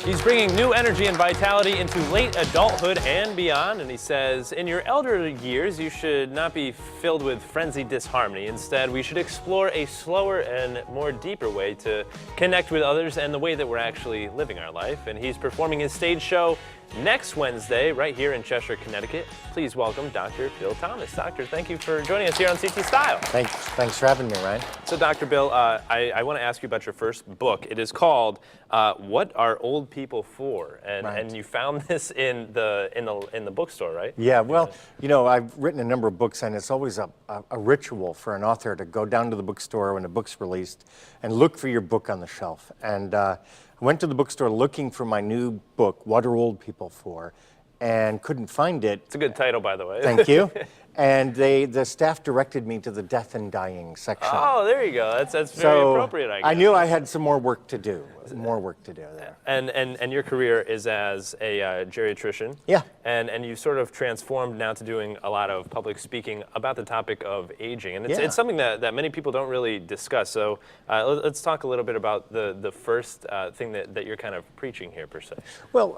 He's bringing new energy and vitality into late adulthood and beyond, and he says, in your elder years, you should not be filled with frenzied disharmony. Instead, we should explore a slower and more deeper way to connect with others and the way that we're actually living our life. And he's performing his stage show next Wednesday right here in Cheshire, Connecticut. Please welcome Dr. Bill Thomas. Doctor, thank you for joining us here on CT Style. Thanks for having me, Ryan. So, Dr. Bill, I want to ask you about your first book. It is called "What Are Old People For?" and you found this in the bookstore, right? Yeah, well, you know, I've written a number of books, and it's always a ritual for an author to go down to the bookstore when a book's released and look for your book on the shelf. And I went to the bookstore looking for my new book, "What Are Old People For?" and couldn't find it. It's a good title, by the way. Thank you. And the staff directed me to the death and dying section. Oh, there you go. That's very appropriate, I guess. I knew I had some more work to do. More work to do there. And your career is as a geriatrician. Yeah. And you sort of transformed now to doing a lot of public speaking about the topic of aging. And it's something that many people don't really discuss. So let's talk a little bit about the first thing that you're kind of preaching here, per se. Well,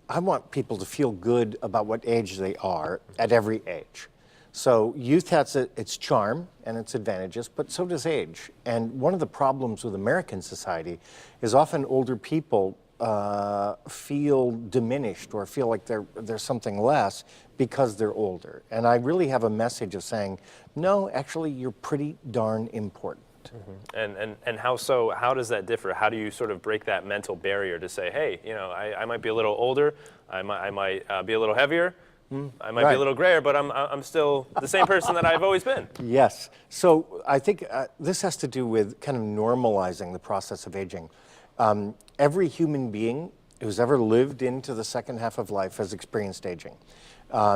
I want people to feel good about what age they are at every age. So youth has its charm and its advantages, but so does age. And one of the problems with American society is often older people feel diminished or feel like they're something less because they're older. And I really have a message of saying, no, actually, you're pretty darn important. Mm-hmm. And how so? How does that differ? How do you sort of break that mental barrier to say, hey, you know, I might be a little older, I might be a little heavier, I might be a little grayer, but I'm still the same person that I've always been. Yes. So I think this has to do with kind of normalizing the process of aging. Every human being who's ever lived into the second half of life has experienced aging.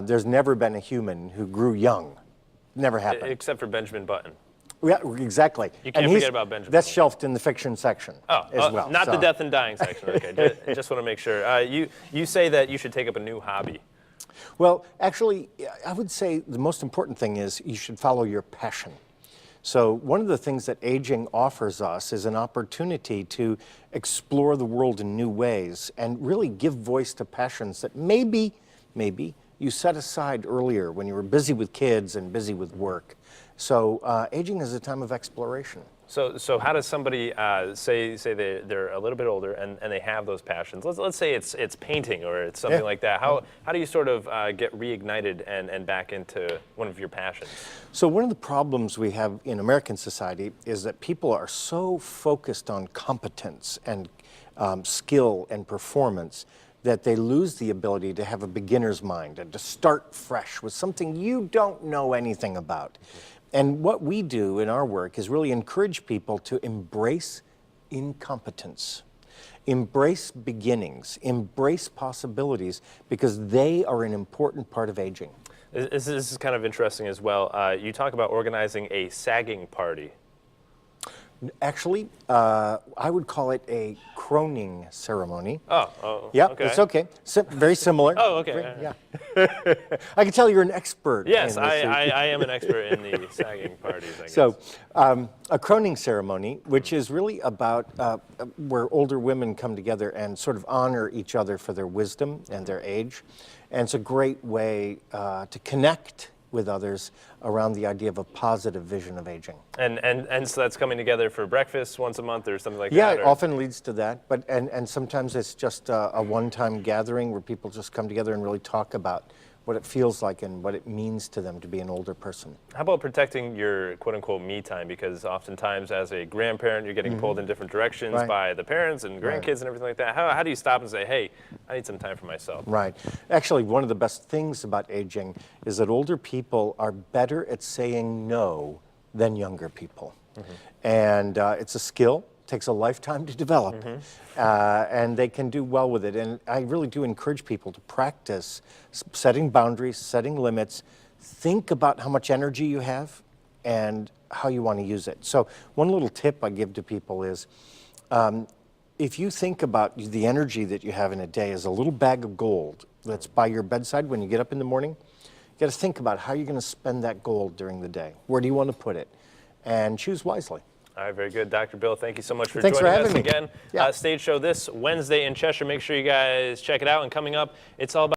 There's never been a human who grew young. Never happened. Except for Benjamin Button. Yeah, exactly. You can't forget about Benjamin. That's shelved in the fiction section as well. Not the death and dying section. Okay, just want to make sure. You say that you should take up a new hobby. Well, actually, I would say the most important thing is you should follow your passion. So one of the things that aging offers us is an opportunity to explore the world in new ways and really give voice to passions that maybe you set aside earlier when you were busy with kids and busy with work. So aging is a time of exploration. So how does somebody say they're a little bit older and they have those passions? Let's say it's painting or it's something like that. How do you sort of get reignited and back into one of your passions? So one of the problems we have in American society is that people are so focused on competence and skill and performance that they lose the ability to have a beginner's mind and to start fresh with something you don't know anything about. And what we do in our work is really encourage people to embrace incompetence, embrace beginnings, embrace possibilities, because they are an important part of aging. This is kind of interesting as well. You talk about organizing a sagging party. Actually, I would call it a croning ceremony. Oh, yeah, okay. It's okay. Very similar. Oh, okay. Yeah. I can tell you're an expert. Yes, in this. I am an expert in the sagging parties, I guess. So, a croning ceremony, which is really about where older women come together and sort of honor each other for their wisdom and their age. And it's a great way to connect with others around the idea of a positive vision of aging. And so that's coming together for breakfast once a month or something like that? Yeah, it often leads to that, but and sometimes it's just a one-time gathering where people just come together and really talk about what it feels like and what it means to them to be an older person. How about protecting your quote-unquote me time? Because oftentimes as a grandparent, you're getting pulled in different directions by the parents and grandkids and everything like that. How do you stop and say, hey, I need some time for myself? Right. Actually, one of the best things about aging is that older people are better at saying no than younger people. And it's a skill. Takes a lifetime to develop, and they can do well with it. And I really do encourage people to practice setting boundaries, setting limits, think about how much energy you have and how you want to use it. So one little tip I give to people is, if you think about the energy that you have in a day as a little bag of gold that's by your bedside when you get up in the morning, you got to think about how you're going to spend that gold during the day. Where do you want to put it? And choose wisely. All right, very good. Dr. Bill, thank you so much for Thanks joining for us having me. again. Yeah. Stage show this Wednesday in Cheshire. Make sure you guys check it out. And coming up, it's all about